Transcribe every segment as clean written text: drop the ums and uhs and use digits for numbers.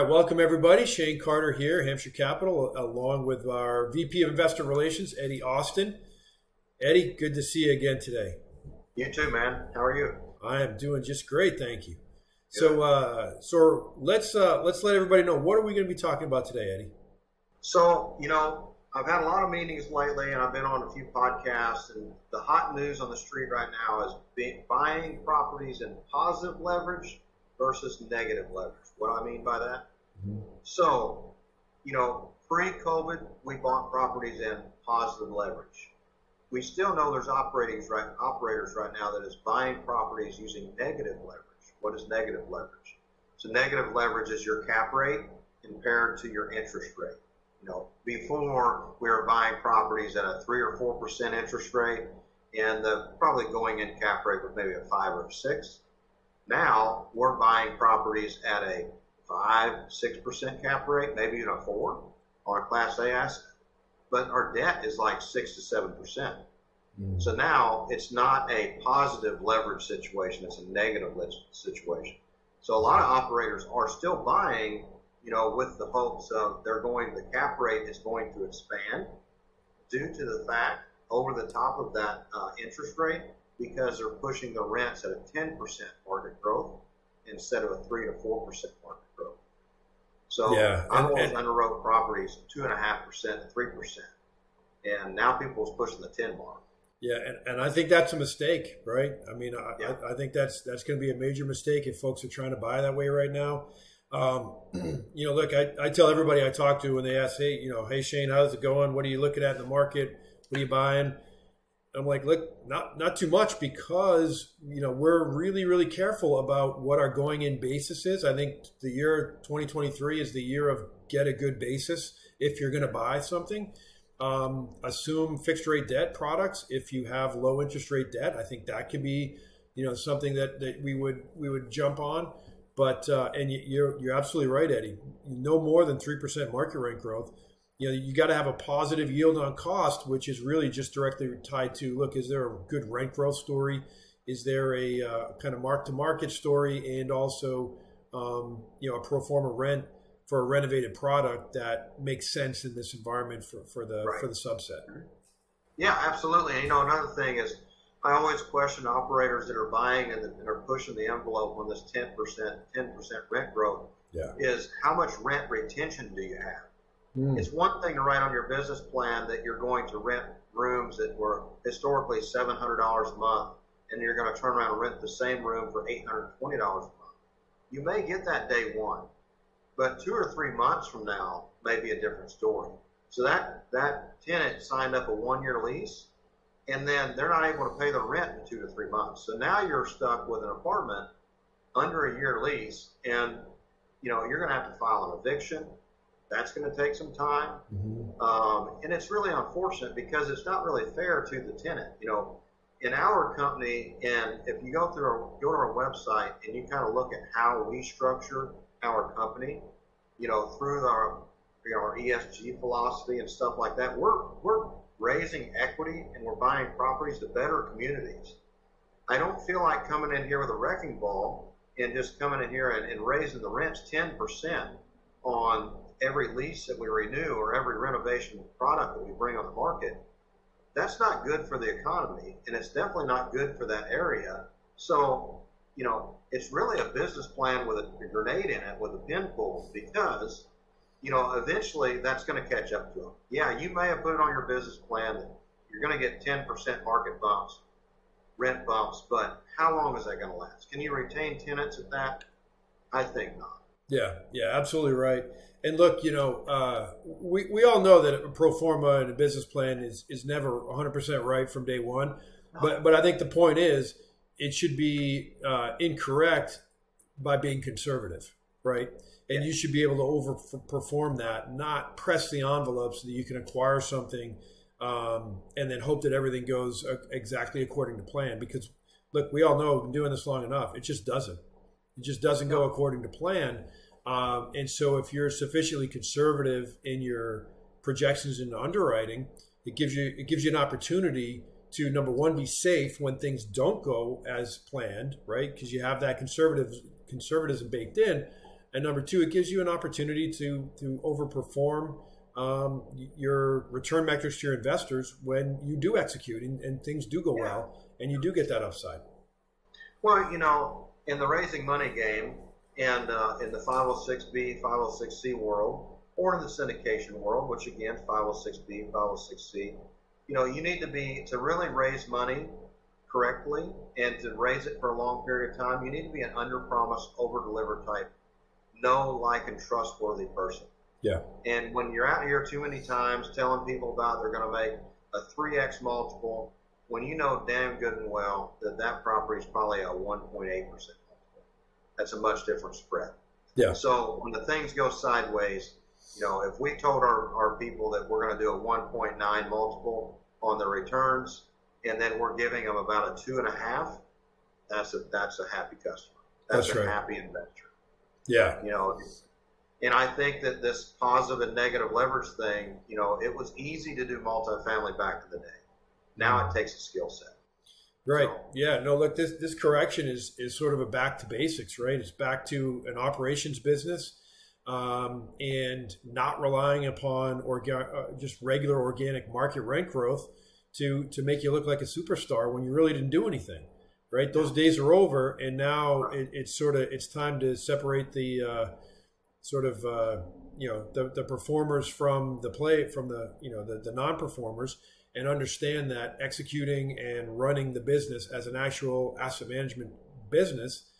right, welcome everybody. Shane Carter here, Hampshire Capital, along with our VP of Investor Relations, Eddie Austin. Eddie, good to see you again today. You too, man. How are you? I am doing just great, thank you. Good. So let's let everybody know, what are we going to be talking about today, Eddie? So, I've had a lot of meetings lately, and I've been on a few podcasts, and the hot news on the street right now is buying properties in positive leverage versus negative leverage. What do I mean by that? Mm-hmm. So, pre-COVID, we bought properties in positive leverage. We still know there's operators right now that is buying properties using negative leverage. What is negative leverage? So negative leverage is your cap rate compared to your interest rate. Before we were buying properties at a 3 or 4% interest rate, and the probably going in cap rate was maybe a 5 or a 6. Now we're buying properties at a 5-6% cap rate, maybe even a 4 on a Class A asset, but our debt is like 6 to 7%. So now it's not a positive leverage situation; it's a negative leverage situation. So a lot of operators are still buying, with the hopes of the cap rate is going to expand due to the fact over the top of that interest rate, because they're pushing the rents at a 10% market growth instead of a 3 to 4% market growth. So Yeah, I always underwrote properties 2.5% to 3%, and now people's pushing the 10 mark. Yeah, and I think that's a mistake, right? I mean, Yeah. I think that's going to be a major mistake if folks are trying to buy that way right now. Look, I tell everybody I talk to when they ask, hey Shane, how's it going? What are you looking at in the market? What are you buying? I'm like, look, not too much, because we're really, really careful about what our going in basis is. I think the year 2023 is the year of get a good basis if you're going to buy something. Assume fixed rate debt products. If you have low interest rate debt, I think that could be something that we would jump on. But and you're absolutely right, Eddie. No more than 3% market rent growth. You got to have a positive yield on cost, which is really just directly tied to, look, is there a good rent growth story? Is there a kind of mark to market story, and also a pro forma rent for a renovated product that makes sense in this environment for the subset? Yeah, absolutely. And another thing is, I always question operators that are buying and are pushing the envelope on this 10% rent growth. Yeah. Is how much rent retention do you have? It's one thing to write on your business plan that you're going to rent rooms that were historically $700 a month, and you're going to turn around and rent the same room for $820 a month. You may get that day one, but 2 or 3 months from now may be a different story. So that tenant signed up a 1-year lease, and then they're not able to pay the rent in 2 to 3 months. So now you're stuck with an apartment under a year lease, and you're going to have to file an eviction. That's going to take some time. And it's really unfortunate because it's not really fair to the tenant. In our company, and if you go to our website and you kind of look at how we structure our company, through our ESG philosophy and stuff like that, we're raising equity and we're buying properties to better communities. I don't feel like coming in here with a wrecking ball and just coming in here and raising the rents 10% on every lease that we renew or every renovation product that we bring on the market. That's not good for the economy, and it's definitely not good for that area. So, it's really a business plan with a grenade in it, with a pin pull, because, eventually that's going to catch up to them. Yeah, you may have put it on your business plan that you're going to get 10% market bumps, rent bumps, but how long is that going to last? Can you retain tenants at that? I think not. Yeah, absolutely right. And look, we all know that a pro forma and a business plan is never 100% right from day one. But I think the point is, it should be incorrect by being conservative, right? And you should be able to overperform that, not press the envelope so that you can acquire something and then hope that everything goes exactly according to plan. Because, look, we all know, we've been doing this long enough. It just doesn't. It just doesn't go according to plan. And so if you're sufficiently conservative in your projections and underwriting, it gives you an opportunity to, number one, be safe when things don't go as planned, right? Because you have that conservatism baked in. And number two, it gives you an opportunity to overperform your return metrics to your investors when you do execute and things do go well and you do get that upside. Well, in the raising money game and in the 506B, 506C world, or in the syndication world, which again, 506B, 506C, you need to really raise money correctly and to raise it for a long period of time, you need to be an under-promise, over-deliver type, know, like, and trustworthy person. Yeah. And when you're out here too many times telling people about they're going to make a 3x multiple, when you know damn good and well that property is probably a 1.8% multiple, that's a much different spread. Yeah. So when the things go sideways, if we told our people that we're going to do a 1.9 multiple on the returns, and then we're giving them about a 2.5, that's a happy customer. That's a happy investor. Yeah. And I think that this positive and negative leverage thing, it was easy to do multifamily back in the day. Now it takes a skill set. Right. So, yeah. No, look, this correction is sort of a back to basics, right? It's back to an operations business and not relying upon just regular organic market rent growth to make you look like a superstar when you really didn't do anything, right? Those days are over, and now it's time to separate the the performers from the non-performers, and understand that executing and running the business as an actual asset management business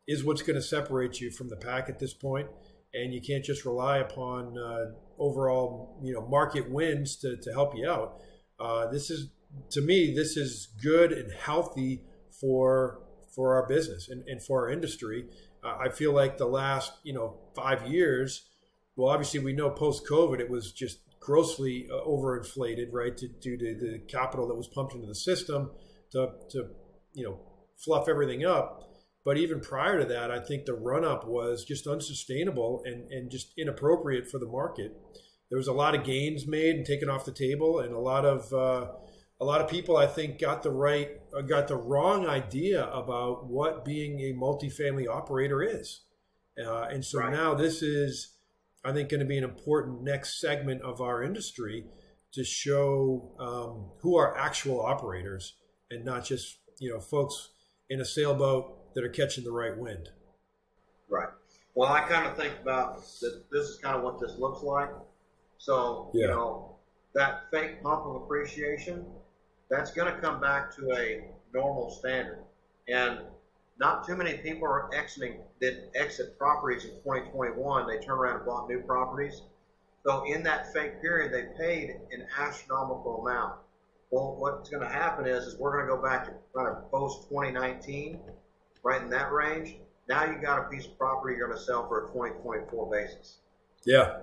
is what's going to separate you from the pack at this point. And you can't just rely upon overall market wins to help you out. To me, this is good and healthy for our business and for our industry. I feel like the last 5 years, well, obviously we know post-COVID it was just grossly overinflated, right, due to the capital that was pumped into the system to fluff everything up. But even prior to that, I think the run-up was just unsustainable and just inappropriate for the market. There was a lot of gains made and taken off the table, and a lot of people, I think, got the wrong idea about what being a multifamily operator is. And so now this is, I think, going to be an important next segment of our industry to show who are actual operators and not just folks in a sailboat that are catching the right wind. Right. Well, I kind of think about that. This is kind of what this looks like. So, that fake pump of appreciation, that's going to come back to a normal standard. And not too many people are exit properties in 2021. They turn around and bought new properties. So in that fake period, they paid an astronomical amount. Well, what's going to happen is we're going to go back to kind of post 2019, right in that range. Now you got a piece of property you're going to sell for a 2024 basis. Yeah.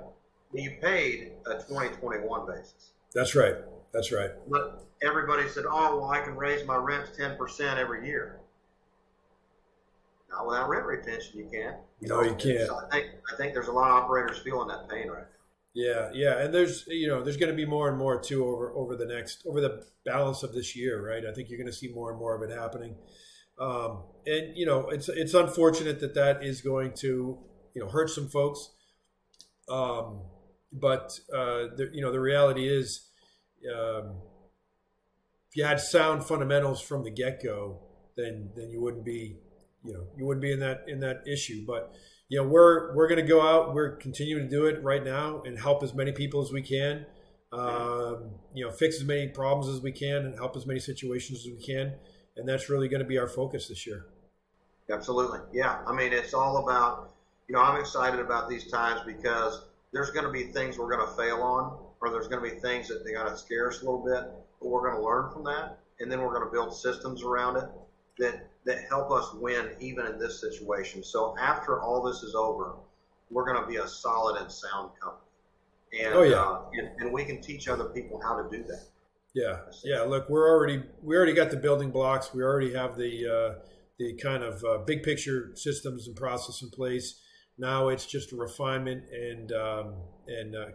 You paid a 2021 basis. That's right. That's right. But everybody said, oh, well, I can raise my rents 10% every year. Not without rent retention, you can't. No, you can't. So I think there's a lot of operators feeling that pain right now. Yeah, and there's going to be more and more too over the balance of this year, right? I think you're going to see more and more of it happening, and it's unfortunate that is going to hurt some folks, but the reality is, if you had sound fundamentals from the get-go, then you wouldn't be in that issue, but. We're going to go out. We're continuing to do it right now and help as many people as we can. Fix as many problems as we can and help as many situations as we can. And that's really going to be our focus this year. Absolutely. Yeah. I mean, it's all about, I'm excited about these times because there's going to be things we're going to fail on, or there's going to be things that they're going to scare us a little bit, but we're going to learn from that. And then we're going to build systems around it that help us win even in this situation. So after all this is over, we're going to be a solid and sound company. And, and we can teach other people how to do that. Yeah. Look, we already got the building blocks. We already have the kind of big picture systems and process in place. Now it's just a refinement and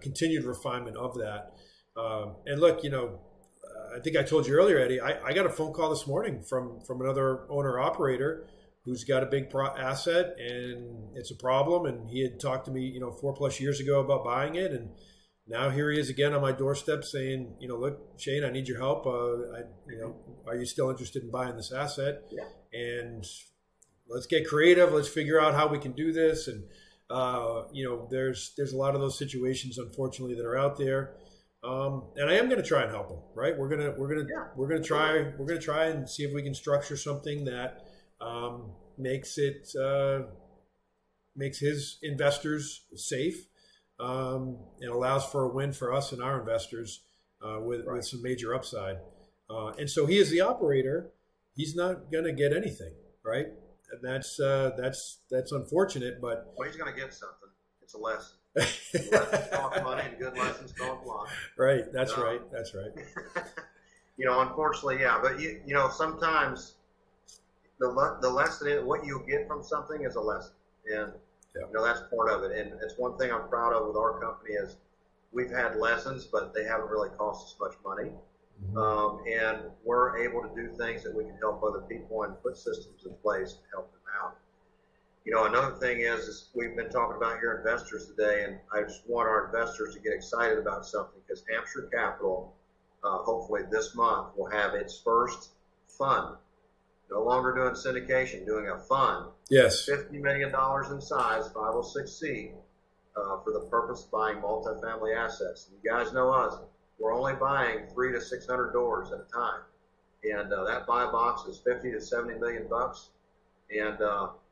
continued refinement of that. And look, I think I told you earlier, Eddie, I got a phone call this morning from another owner operator who's got a big asset, and it's a problem. And he had talked to me, 4+ years ago about buying it, and now here he is again on my doorstep saying, look, Shane, I need your help. Are you still interested in buying this asset? Yeah. And let's get creative. Let's figure out how we can do this. And there's a lot of those situations, unfortunately, that are out there. And I am going to try and help him. Right? We're gonna try and see if we can structure something that makes his investors safe, and allows for a win for us and our investors with some major upside. And so he is the operator. He's not going to get anything, right? And that's unfortunate, but he's going to get something. It's a lesson. Lessons cost money, and good lessons cost life. Right. That's right. Unfortunately, yeah. But sometimes the lesson is what you get from something is a lesson, and that's part of it. And it's one thing I'm proud of with our company is we've had lessons, but they haven't really cost us much money. Mm-hmm. And we're able to do things that we can help other people and put systems in place to help them out. Another thing is we've been talking about your investors today, and I just want our investors to get excited about something, because Hampshire Capital, hopefully this month, will have its first fund. No longer doing syndication, doing a fund. Yes. $50 million in size, 506C, for the purpose of buying multifamily assets. And you guys know us. We're only buying 300 to 600 doors at a time. And that buy box is 50 to 70 million bucks. And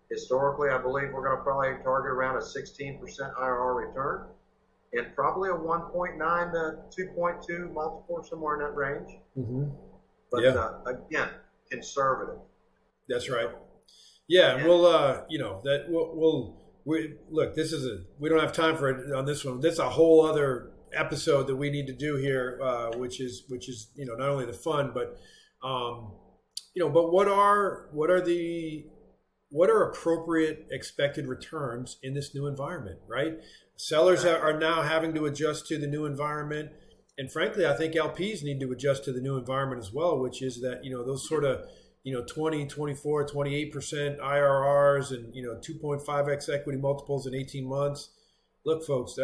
historically, I believe we're going to probably target around a 16% IRR return, and probably a 1.9 to 2.2 multiple, somewhere in that range. Mm-hmm. But again, conservative. That's right. Yeah, and we'll look. We don't have time for it on this one. That's a whole other episode that we need to do here, which is not only the fun, but but what are appropriate expected returns in this new environment, right? Sellers are now having to adjust to the new environment. And frankly, I think LPs need to adjust to the new environment as well, which is that, those sort of, 20, 24, 28% IRRs and, 2.5x equity multiples in 18 months. Look, folks,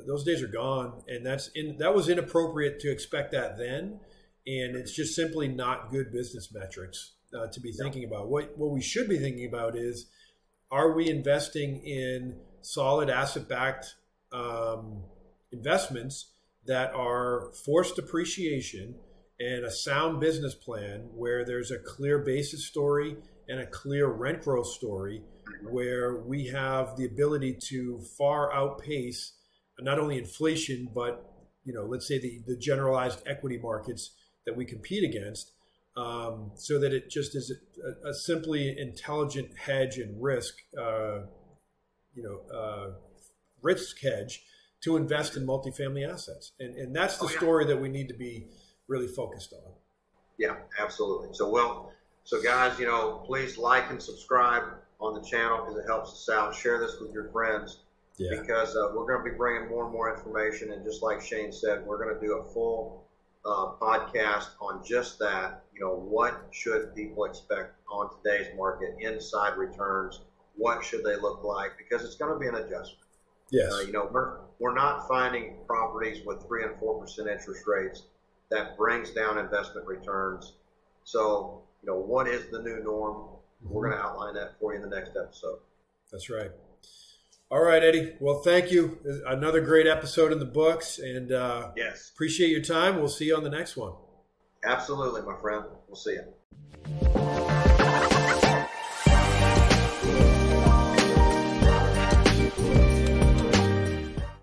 those days are gone. And that was inappropriate to expect that then. And it's just simply not good business metrics to be thinking about. What we should be thinking about is, are we investing in solid asset-backed investments that are forced appreciation and a sound business plan where there's a clear basis story and a clear rent growth story, where we have the ability to far outpace not only inflation, but let's say the generalized equity markets that we compete against, so that it just is a simply intelligent hedge and risk hedge to invest in multifamily assets. And that's the story that we need to be really focused on. Yeah, absolutely. So guys, please like and subscribe on the channel, because it helps us out. Share this with your friends, because we're going to be bringing more and more information. And just like Shane said, we're going to do a full podcast on just that. What should people expect on today's market? Inside returns, what should they look like? Because it's going to be an adjustment. Yes. We're not finding properties with 3 and 4% interest rates that brings down investment returns. So, what is the new norm? Mm-hmm. We're going to outline that for you in the next episode. That's right. All right, Eddie. Well, thank you. Another great episode in the books, and yes, appreciate your time. We'll see you on the next one. Absolutely, my friend. We'll see you.